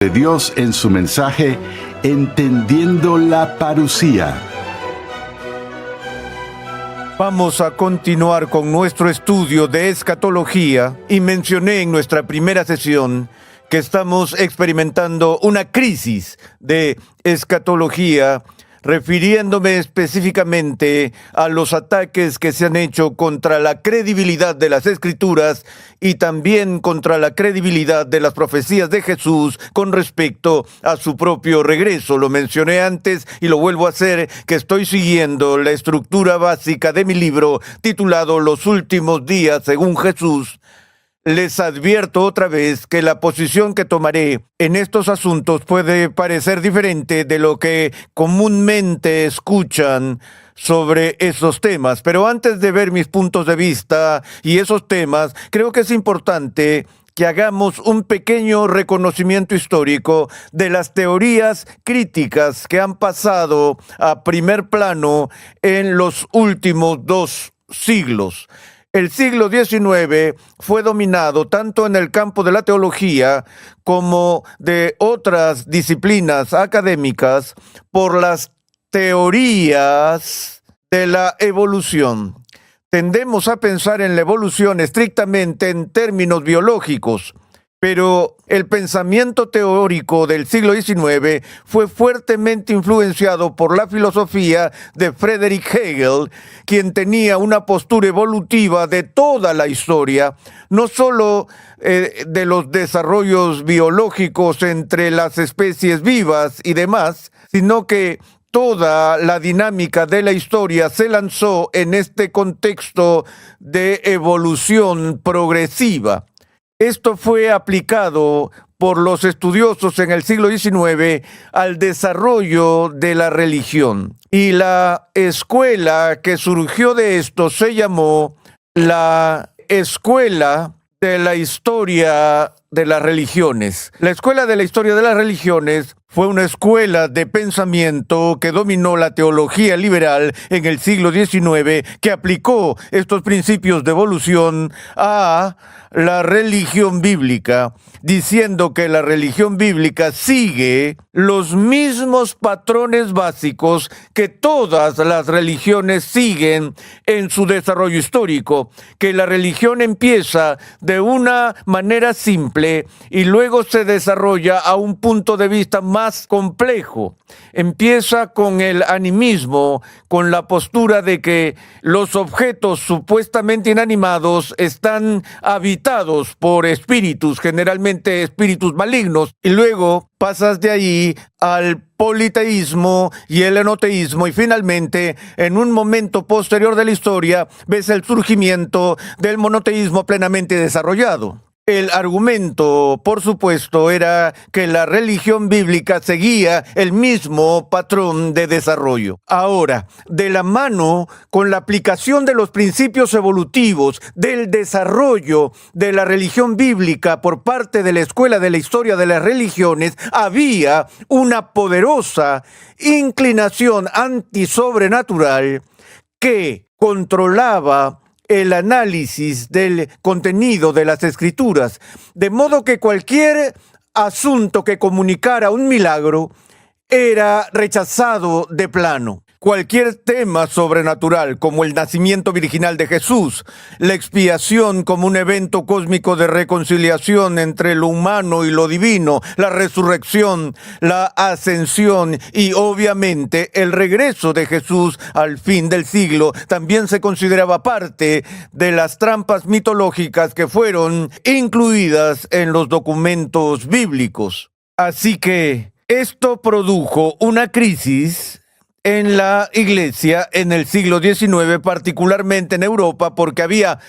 de Dios en su mensaje Entendiendo la Parusía. Vamos a continuar con nuestro estudio de escatología y mencioné en nuestra primera sesión que estamos experimentando una crisis de escatología, refiriéndome específicamente a los ataques que se han hecho contra la credibilidad de las Escrituras y también contra la credibilidad de las profecías de Jesús con respecto a su propio regreso. Lo mencioné antes y lo vuelvo a hacer, que estoy siguiendo la estructura básica de mi libro titulado Los últimos días según Jesús. Les advierto otra vez que la posición que tomaré en estos asuntos puede parecer diferente de lo que comúnmente escuchan sobre esos temas. Pero antes de ver mis puntos de vista y esos temas, creo que es importante que hagamos un pequeño reconocimiento histórico de las teorías críticas que han pasado a primer plano en los últimos 2 siglos. El siglo XIX fue dominado tanto en el campo de la teología como de otras disciplinas académicas por las teorías de la evolución. Tendemos a pensar en la evolución estrictamente en términos biológicos, pero el pensamiento teórico del siglo XIX fue fuertemente influenciado por la filosofía de Friedrich Hegel, quien tenía una postura evolutiva de toda la historia, no solo de los desarrollos biológicos entre las especies vivas y demás, sino que toda la dinámica de la historia se lanzó en este contexto de evolución progresiva. Esto fue aplicado por los estudiosos en el siglo XIX al desarrollo de la religión. Y la escuela que surgió de esto se llamó la Escuela de la Historia de las Religiones. La Escuela de la Historia de las Religiones fue una escuela de pensamiento que dominó la teología liberal en el siglo XIX, que aplicó estos principios de evolución a la religión bíblica, diciendo que la religión bíblica sigue los mismos patrones básicos que todas las religiones siguen en su desarrollo histórico, que la religión empieza de una manera simple y luego se desarrolla a un punto de vista más complejo. Empieza con el animismo, con la postura de que los objetos supuestamente inanimados están habitados por espíritus, generalmente espíritus malignos, y luego pasas de ahí al politeísmo y el enoteísmo, y finalmente, en un momento posterior de la historia, ves el surgimiento del monoteísmo plenamente desarrollado. El argumento, por supuesto, era que la religión bíblica seguía el mismo patrón de desarrollo. Ahora, de la mano con la aplicación de los principios evolutivos del desarrollo de la religión bíblica por parte de la Escuela de la Historia de las Religiones, había una poderosa inclinación antisobrenatural que controlaba el análisis del contenido de las Escrituras, de modo que cualquier asunto que comunicara un milagro era rechazado de plano. Cualquier tema sobrenatural, como el nacimiento virginal de Jesús, la expiación como un evento cósmico de reconciliación entre lo humano y lo divino, la resurrección, la ascensión y obviamente el regreso de Jesús al fin del siglo, también se consideraba parte de las trampas mitológicas que fueron incluidas en los documentos bíblicos. Así que esto produjo una crisis en la iglesia en el siglo XIX, particularmente en Europa, porque había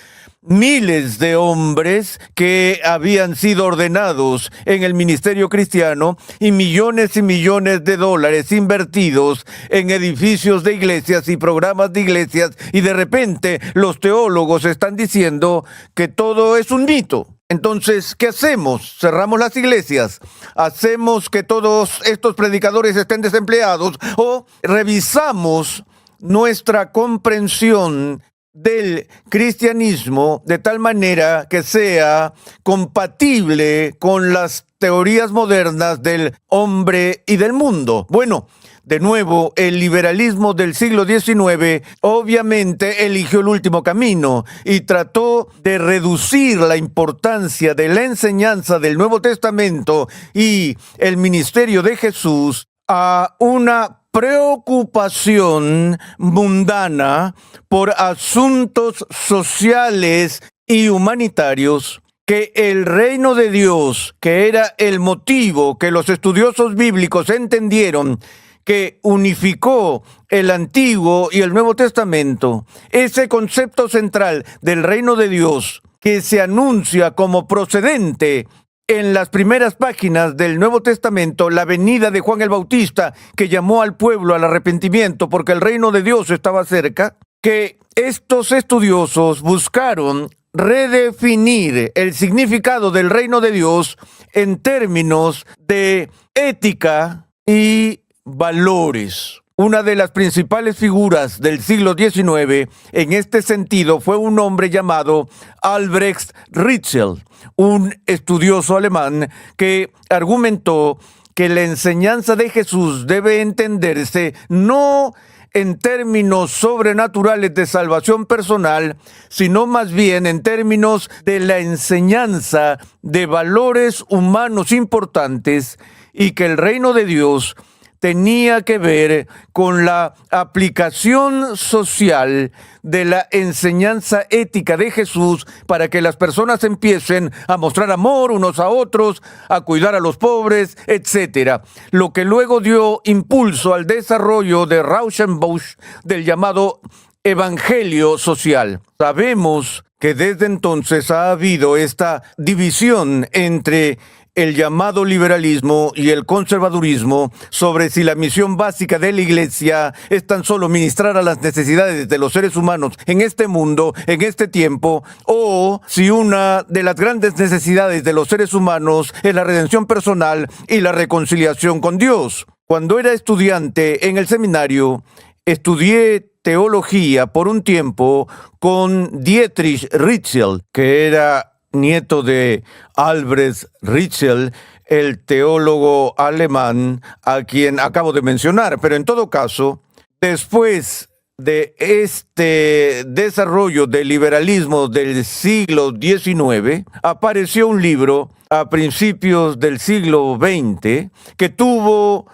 miles de hombres que habían sido ordenados en el ministerio cristiano y millones de dólares invertidos en edificios de iglesias y programas de iglesias, y de repente los teólogos están diciendo que todo es un mito. Entonces, ¿qué hacemos? ¿Cerramos las iglesias? ¿Hacemos que todos estos predicadores estén desempleados? ¿O revisamos nuestra comprensión del cristianismo de tal manera que sea compatible con las teorías modernas del hombre y del mundo. Bueno, de nuevo, el liberalismo del siglo XIX obviamente eligió el último camino y trató de reducir la importancia de la enseñanza del Nuevo Testamento y el ministerio de Jesús a una preocupación mundana por asuntos sociales y humanitarios, que el reino de Dios, que era el motivo que los estudiosos bíblicos entendieron que unificó el Antiguo y el Nuevo Testamento, ese concepto central del reino de Dios que se anuncia como procedente en las primeras páginas del Nuevo Testamento, la venida de Juan el Bautista, que llamó al pueblo al arrepentimiento porque el reino de Dios estaba cerca, que estos estudiosos buscaron redefinir el significado del reino de Dios en términos de ética y valores. Una de las principales figuras del siglo XIX en este sentido fue un hombre llamado Albrecht Ritschl, un estudioso alemán que argumentó que la enseñanza de Jesús debe entenderse no en términos sobrenaturales de salvación personal, sino más bien en términos de la enseñanza de valores humanos importantes, y que el reino de Dios tenía que ver con la aplicación social de la enseñanza ética de Jesús para que las personas empiecen a mostrar amor unos a otros, a cuidar a los pobres, etc. Lo que luego dio impulso al desarrollo de Rauschenbusch del llamado evangelio social. Sabemos que desde entonces ha habido esta división entre el llamado liberalismo y el conservadurismo sobre si la misión básica de la Iglesia es tan solo ministrar a las necesidades de los seres humanos en este mundo, en este tiempo, o si una de las grandes necesidades de los seres humanos es la redención personal y la reconciliación con Dios. Cuando era estudiante en el seminario, estudié teología por un tiempo con Dietrich Ritschl, que era nieto de Albrecht Ritschl, el teólogo alemán a quien acabo de mencionar. Pero en todo caso, después de este desarrollo del liberalismo del siglo XIX, apareció un libro a principios del siglo XX que tuvo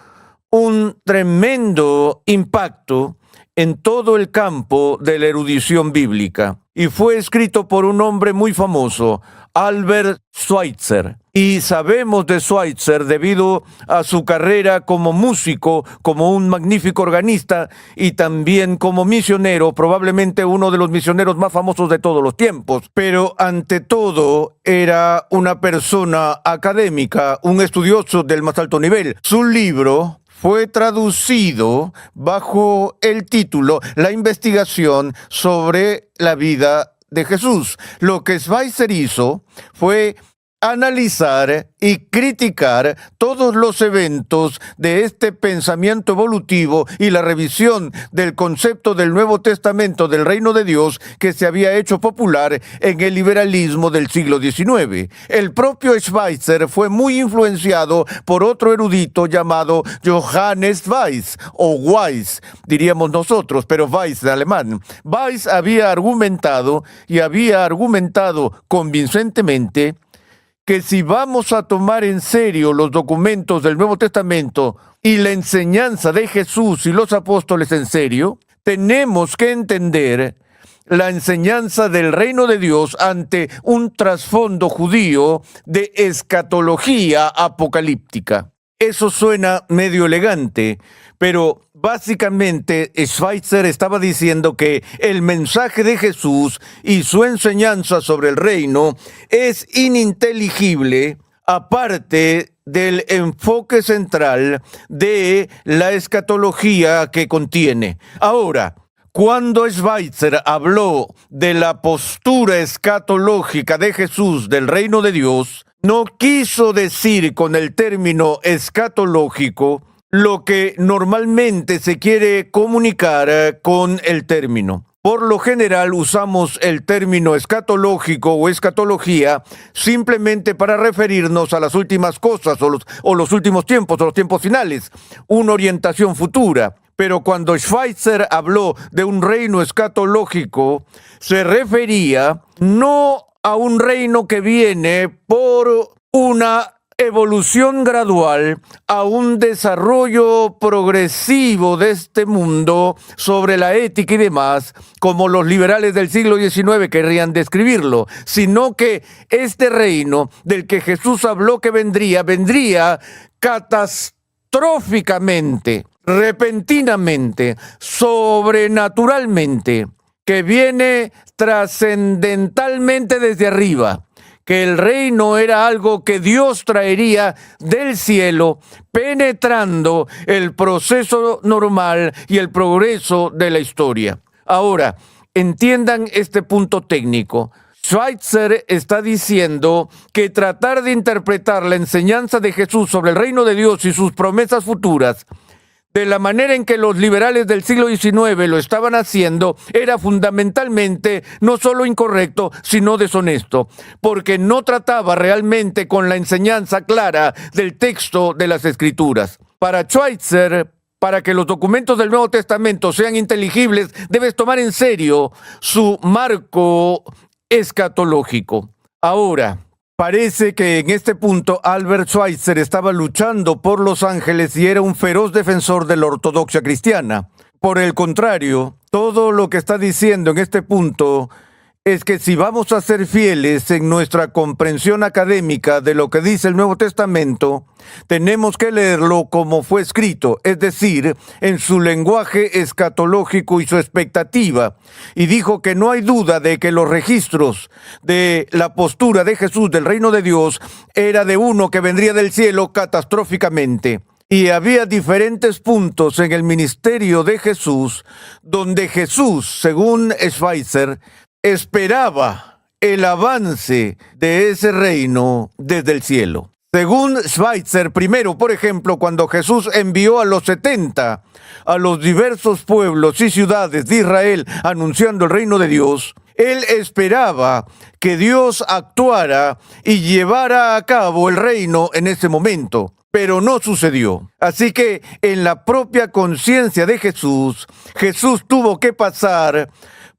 un tremendo impacto en todo el campo de la erudición bíblica, y fue escrito por un hombre muy famoso, Albert Schweitzer. Y sabemos de Schweitzer debido a su carrera como músico, como un magnífico organista y también como misionero, probablemente uno de los misioneros más famosos de todos los tiempos. Pero ante todo era una persona académica, un estudioso del más alto nivel. Su libro fue traducido bajo el título La investigación sobre la vida de Jesús. Lo que Schweitzer hizo fue analizar y criticar todos los eventos de este pensamiento evolutivo y la revisión del concepto del Nuevo Testamento del reino de Dios que se había hecho popular en el liberalismo del siglo XIX. El propio Schweitzer fue muy influenciado por otro erudito llamado Johannes Weiss, o Weiss, diríamos nosotros, pero Weiss de alemán. Weiss había argumentado convincentemente que si vamos a tomar en serio los documentos del Nuevo Testamento y la enseñanza de Jesús y los apóstoles en serio, tenemos que entender la enseñanza del reino de Dios ante un trasfondo judío de escatología apocalíptica. Eso suena medio elegante, pero básicamente Schweitzer estaba diciendo que el mensaje de Jesús y su enseñanza sobre el reino es ininteligible aparte del enfoque central de la escatología que contiene. Ahora, cuando Schweitzer habló de la postura escatológica de Jesús del reino de Dios, no quiso decir con el término escatológico lo que normalmente se quiere comunicar con el término. Por lo general usamos el término escatológico o escatología simplemente para referirnos a las últimas cosas o los últimos tiempos o los tiempos finales, una orientación futura. Pero cuando Schweitzer habló de un reino escatológico, se refería no a un reino que viene por una evolución gradual a un desarrollo progresivo de este mundo sobre la ética y demás, como los liberales del siglo XIX querrían describirlo, sino que este reino del que Jesús habló que vendría catastróficamente, repentinamente, sobrenaturalmente, que viene trascendentalmente desde arriba, que el reino era algo que Dios traería del cielo, penetrando el proceso normal y el progreso de la historia. Ahora, entiendan este punto técnico. Schweitzer está diciendo que tratar de interpretar la enseñanza de Jesús sobre el reino de Dios y sus promesas futuras de la manera en que los liberales del siglo XIX lo estaban haciendo, era fundamentalmente no solo incorrecto, sino deshonesto, porque no trataba realmente con la enseñanza clara del texto de las Escrituras. Para Schweitzer, para que los documentos del Nuevo Testamento sean inteligibles, debes tomar en serio su marco escatológico. Ahora, parece que en este punto Albert Schweitzer estaba luchando por los ángeles y era un feroz defensor de la ortodoxia cristiana. Por el contrario, todo lo que está diciendo en este punto es que si vamos a ser fieles en nuestra comprensión académica de lo que dice el Nuevo Testamento, tenemos que leerlo como fue escrito, es decir, en su lenguaje escatológico y su expectativa. Y dijo que no hay duda de que los registros de la postura de Jesús del reino de Dios era de uno que vendría del cielo catastróficamente. Y había diferentes puntos en el ministerio de Jesús donde Jesús, según Schweitzer, esperaba el avance de ese reino desde el cielo. Según Schweitzer, primero, por ejemplo, cuando Jesús envió a los 70 a los diversos pueblos y ciudades de Israel anunciando el reino de Dios, él esperaba que Dios actuara y llevara a cabo el reino en ese momento. Pero no sucedió. Así que en la propia conciencia de Jesús, Jesús tuvo que pasar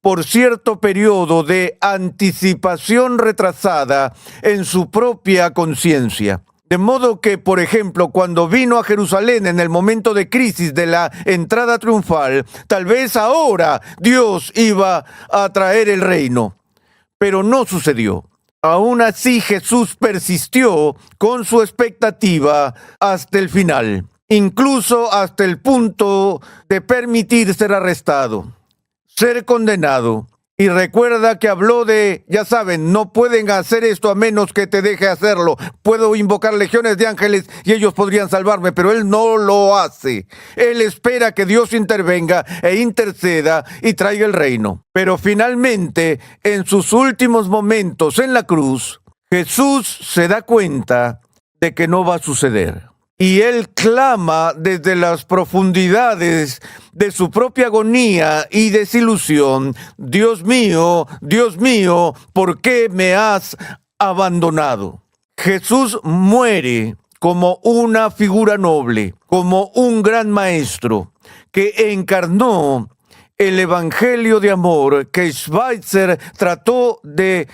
por cierto periodo de anticipación retrasada en su propia conciencia. De modo que, por ejemplo, cuando vino a Jerusalén en el momento de crisis de la entrada triunfal, tal vez ahora Dios iba a traer el reino, pero no sucedió. Aún así, Jesús persistió con su expectativa hasta el final, incluso hasta el punto de permitir ser arrestado, ser condenado. Y recuerda que habló de, ya saben, no pueden hacer esto a menos que te deje hacerlo. Puedo invocar legiones de ángeles y ellos podrían salvarme, pero él no lo hace. Él espera que Dios intervenga e interceda y traiga el reino. Pero finalmente, en sus últimos momentos en la cruz, Jesús se da cuenta de que no va a suceder. Y él clama desde las profundidades de su propia agonía y desilusión: Dios mío, ¿por qué me has abandonado? Jesús muere como una figura noble, como un gran maestro que encarnó el evangelio de amor que Schweitzer trató de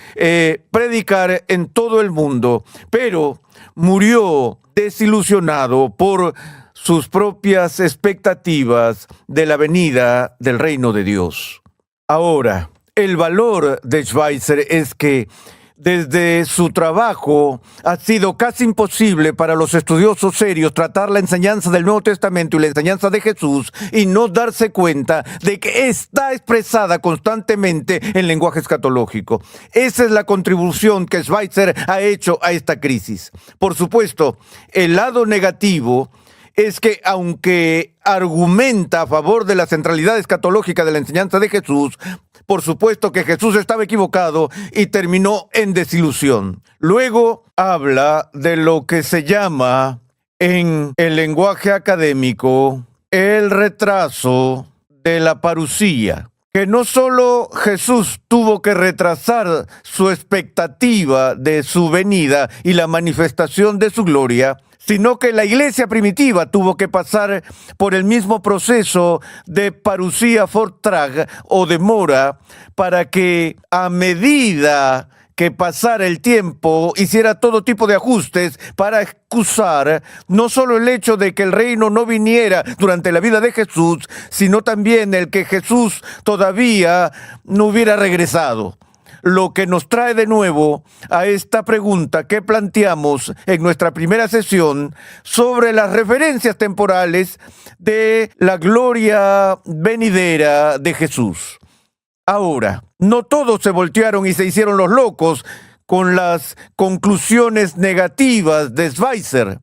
predicar en todo el mundo, pero murió desilusionado por sus propias expectativas de la venida del reino de Dios. Ahora, el valor de Schweitzer es que desde su trabajo ha sido casi imposible para los estudiosos serios tratar la enseñanza del Nuevo Testamento y la enseñanza de Jesús y no darse cuenta de que está expresada constantemente en lenguaje escatológico. Esa es la contribución que Schweitzer ha hecho a esta crisis. Por supuesto, el lado negativo es que, aunque argumenta a favor de la centralidad escatológica de la enseñanza de Jesús, por supuesto que Jesús estaba equivocado y terminó en desilusión. Luego habla de lo que se llama en el lenguaje académico el retraso de la parusía, que no solo Jesús tuvo que retrasar su expectativa de su venida y la manifestación de su gloria, sino que la iglesia primitiva tuvo que pasar por el mismo proceso de parusía fortrag o demora para que a medida que pasara el tiempo hiciera todo tipo de ajustes para excusar no solo el hecho de que el reino no viniera durante la vida de Jesús, sino también el que Jesús todavía no hubiera regresado. Lo que nos trae de nuevo a esta pregunta que planteamos en nuestra primera sesión sobre las referencias temporales de la gloria venidera de Jesús. Ahora, no todos se voltearon y se hicieron los locos con las conclusiones negativas de Schweitzer.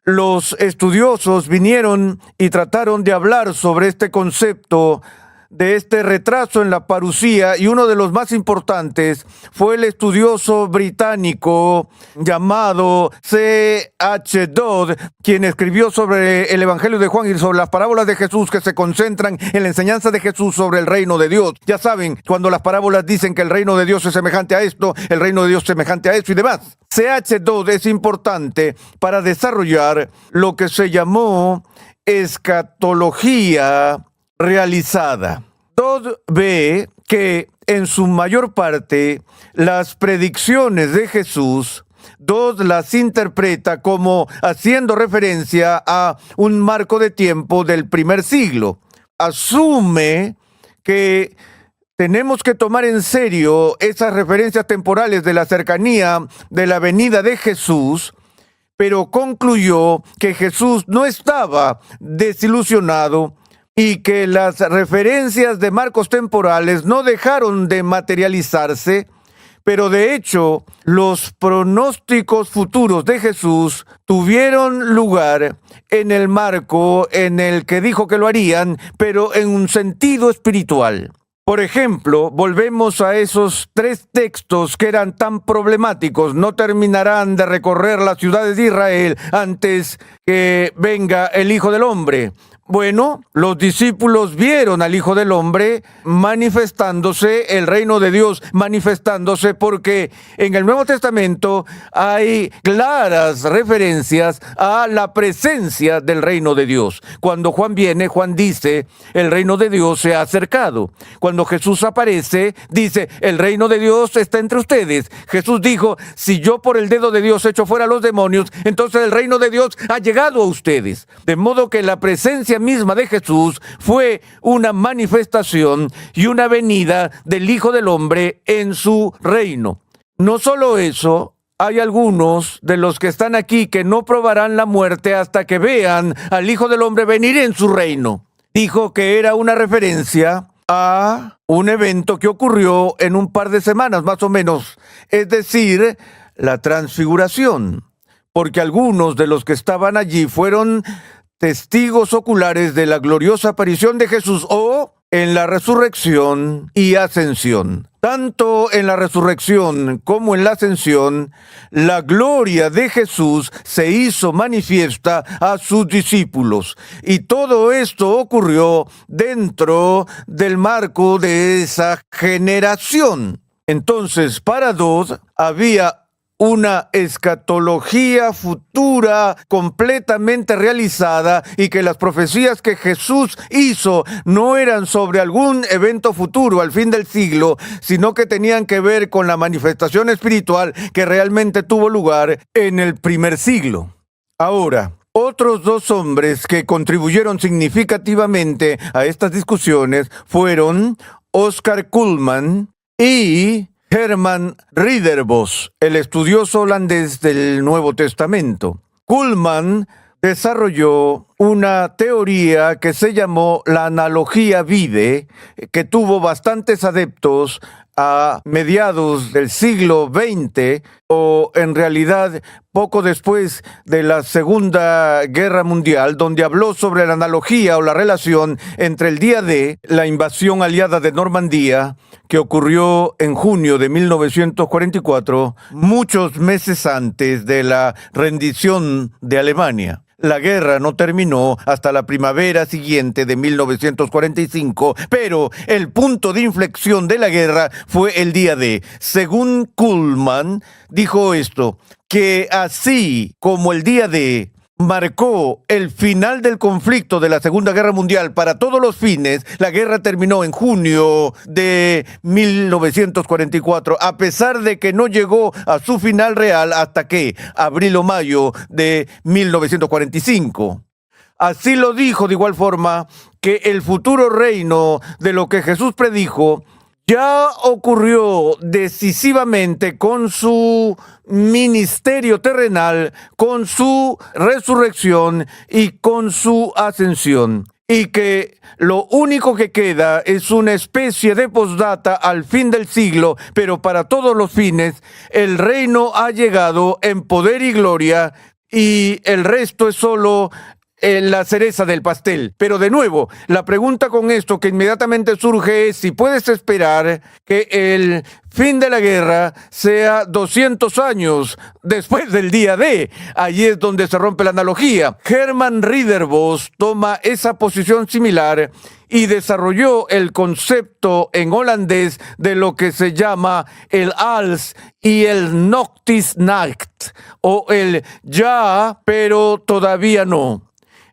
Los estudiosos vinieron y trataron de hablar sobre este concepto de este retraso en la parusía, y uno de los más importantes fue el estudioso británico llamado C.H. Dodd, quien escribió sobre el Evangelio de Juan y sobre las parábolas de Jesús que se concentran en la enseñanza de Jesús sobre el reino de Dios. Ya saben, cuando las parábolas dicen que el reino de Dios es semejante a esto, el reino de Dios es semejante a esto y demás. C.H. Dodd es importante para desarrollar lo que se llamó escatología realizada. Dodd ve que en su mayor parte las predicciones de Jesús, Dodd las interpreta como haciendo referencia a un marco de tiempo del primer siglo. Asume que tenemos que tomar en serio esas referencias temporales de la cercanía de la venida de Jesús, pero concluyó que Jesús no estaba desilusionado y que las referencias de marcos temporales no dejaron de materializarse, pero de hecho los pronósticos futuros de Jesús tuvieron lugar en el marco en el que dijo que lo harían, pero en un sentido espiritual. Por ejemplo, volvemos a esos 3 textos que eran tan problemáticos: no terminarán de recorrer las ciudades de Israel antes que venga el Hijo del Hombre. Bueno, los discípulos vieron al Hijo del Hombre manifestándose, el reino de Dios manifestándose, porque en el Nuevo Testamento hay claras referencias a la presencia del reino de Dios. Cuando Juan viene, Juan dice, el reino de Dios se ha acercado. Cuando Jesús aparece, dice, el reino de Dios está entre ustedes. Jesús dijo, si yo por el dedo de Dios echo fuera a los demonios, entonces el reino de Dios ha llegado a ustedes. De modo que la presencia misma de Jesús fue una manifestación y una venida del Hijo del Hombre en su reino. No solo eso, hay algunos de los que están aquí que no probarán la muerte hasta que vean al Hijo del Hombre venir en su reino. Dijo que era una referencia a un evento que ocurrió en un par de semanas más o menos, es decir, la transfiguración, porque algunos de los que estaban allí fueron testigos oculares de la gloriosa aparición de Jesús o en la resurrección y ascensión. Tanto en la resurrección como en la ascensión, la gloria de Jesús se hizo manifiesta a sus discípulos. Y todo esto ocurrió dentro del marco de esa generación. Entonces, para Dodd había una escatología futura completamente realizada, y que las profecías que Jesús hizo no eran sobre algún evento futuro al fin del siglo, sino que tenían que ver con la manifestación espiritual que realmente tuvo lugar en el primer siglo. Ahora, otros 2 hombres que contribuyeron significativamente a estas discusiones fueron Oscar Cullmann y Herman Ridderbos, el estudioso holandés del Nuevo Testamento. Cullmann desarrolló una teoría que se llamó la analogía vide, que tuvo bastantes adeptos a mediados del siglo XX, o en realidad poco después de la Segunda Guerra Mundial, donde habló sobre la analogía o la relación entre el día de la invasión aliada de Normandía, que ocurrió en junio de 1944, muchos meses antes de la rendición de Alemania. La guerra no terminó hasta la primavera siguiente de 1945, pero el punto de inflexión de la guerra fue el día D. Según Kuhlman, dijo esto, que así como el día D marcó el final del conflicto de la Segunda Guerra Mundial para todos los fines, la guerra terminó en junio de 1944, a pesar de que no llegó a su final real hasta que abril o mayo de 1945. Así lo dijo de igual forma que el futuro reino de lo que Jesús predijo ya ocurrió decisivamente con su ministerio terrenal, con su resurrección y con su ascensión. Y que lo único que queda es una especie de postdata al fin del siglo, pero para todos los fines, el reino ha llegado en poder y gloria, y el resto es solo la cereza del pastel. Pero de nuevo, la pregunta con esto que inmediatamente surge es si puedes esperar que el fin de la guerra sea 200 años después del día D. Allí es donde se rompe la analogía. Herman Ridderbos toma esa posición similar y desarrolló el concepto en holandés de lo que se llama el als y el Noctisnacht, o el ya, pero todavía no,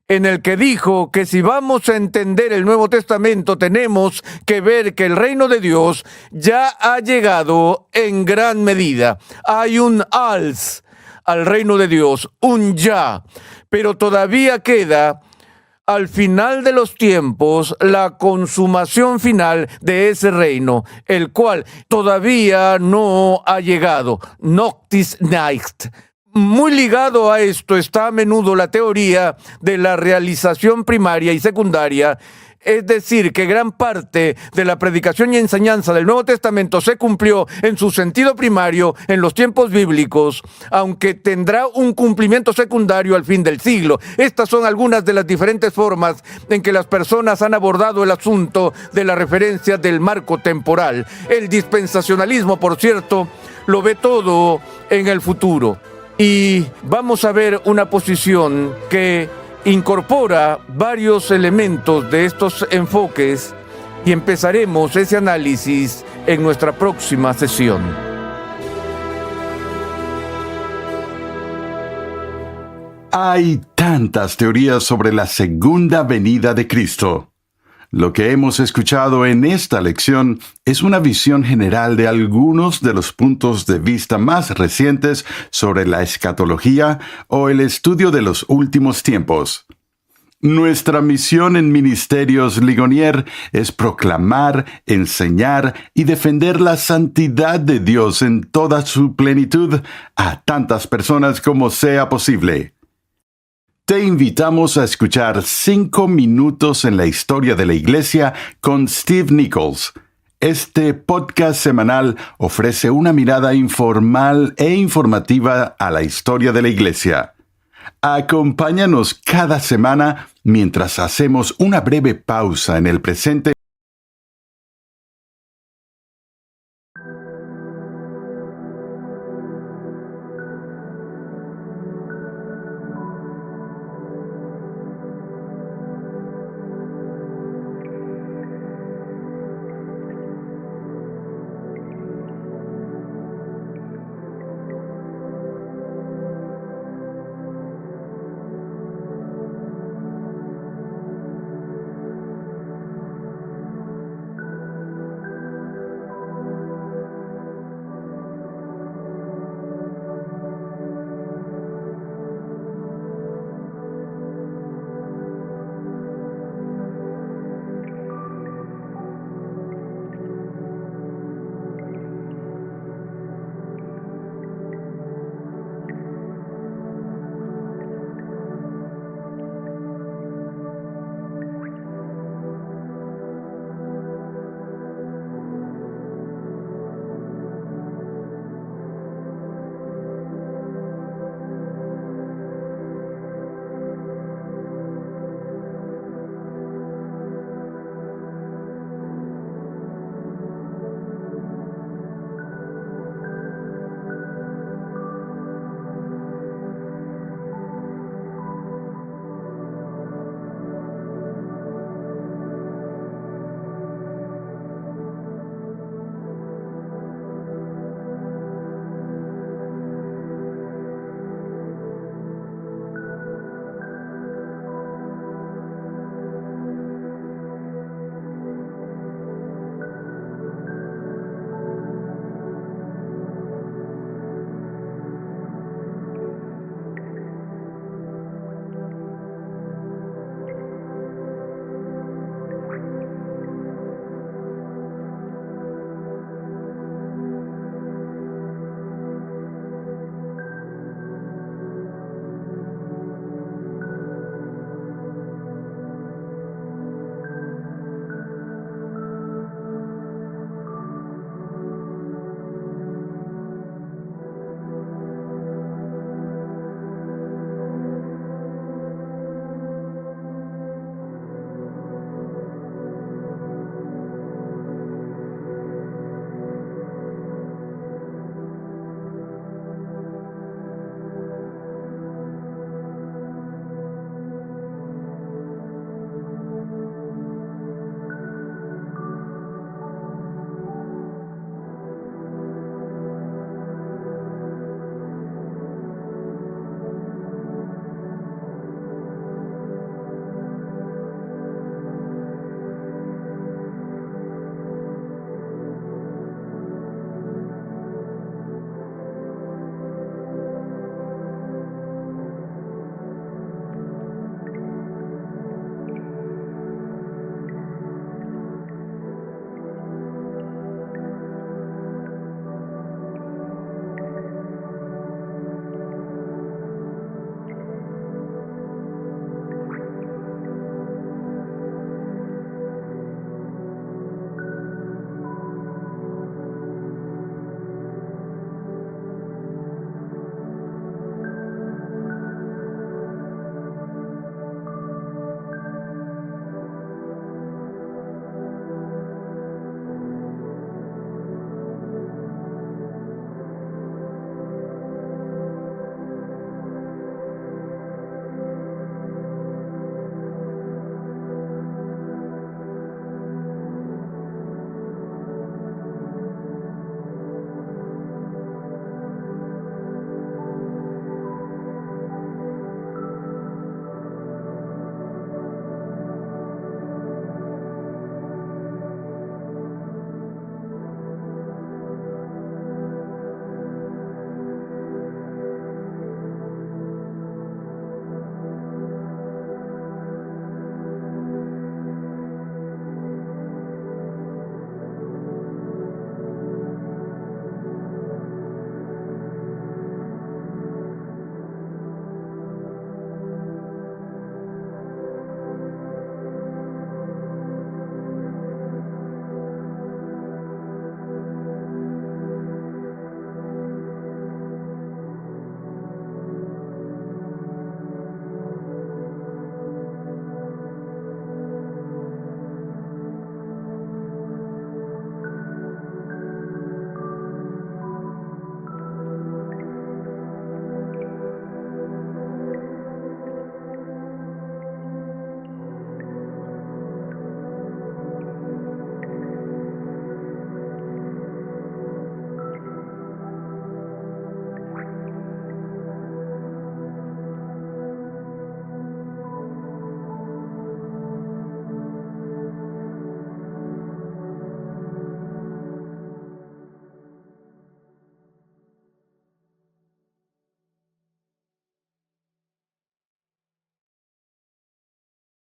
en el que dijo que si vamos a entender el Nuevo Testamento tenemos que ver que el reino de Dios ya ha llegado en gran medida. Hay un als al reino de Dios, un ya, pero todavía queda al final de los tiempos la consumación final de ese reino, el cual todavía no ha llegado. Noctisnacht. Muy ligado a esto está a menudo la teoría de la realización primaria y secundaria, es decir, que gran parte de la predicación y enseñanza del Nuevo Testamento se cumplió en su sentido primario en los tiempos bíblicos, aunque tendrá un cumplimiento secundario al fin del siglo. Estas son algunas de las diferentes formas en que las personas han abordado el asunto de la referencia del marco temporal. El dispensacionalismo, por cierto, lo ve todo en el futuro. Y vamos a ver una posición que incorpora varios elementos de estos enfoques y empezaremos ese análisis en nuestra próxima sesión. Hay tantas teorías sobre la segunda venida de Cristo. Lo que hemos escuchado en esta lección es una visión general de algunos de los puntos de vista más recientes sobre la escatología o el estudio de los últimos tiempos. Nuestra misión en Ministerios Ligonier es proclamar, enseñar y defender la santidad de Dios en toda su plenitud a tantas personas como sea posible. Te invitamos a escuchar 5 minutos en la historia de la Iglesia con Steve Nichols. Este podcast semanal ofrece una mirada informal e informativa a la historia de la Iglesia. Acompáñanos cada semana mientras hacemos una breve pausa en el presente